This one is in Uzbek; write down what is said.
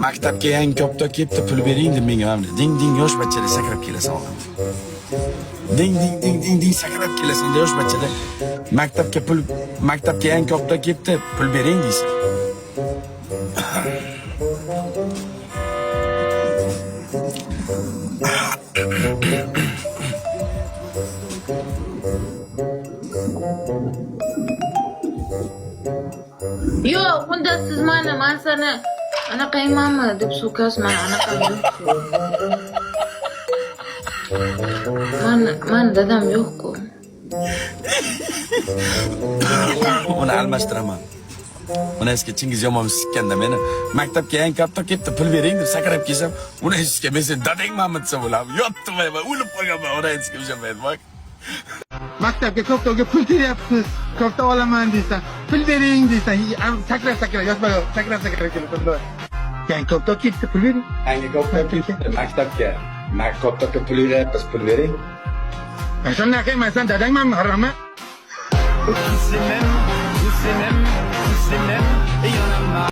Maktabga yangi koptok kelibdi, pul bering deb menga mana ding ding yosh bachchada sakrab kelasan oldin. Ding sakrab kelasan yosh bachchada. Maktabga yangi koptok kelibdi, pul bering deysan. Yo'q, bunda siz men seni anaqaymanmi deb so'kasiz, men anaqa yo'q-ku. Men dadam yo'q-ku. Uni almashtiraman. Uni eski Chingiz yomon sikkanda meni maktabga yangi koptok kelibdi, pul bering deb sakrab kelsam, uni eshitgan men sen dadangmanmi desa bo'ladim. Yotdim, o'lib qolganman, uni eshitgan o'shamaydi bak. Maktabga koptokga pul teryapsiz, koptok olaman deysan, pul bering deysan, sakrab yosh bola sakrab kelasan. Yangi koptok ketdi, pul bering. Yangi koptok kelibdi, maktabga. Koptokka pul beryapmiz, pul bering. Shunday qilmaysan, dadangmanmi, harama? Senem, yanamda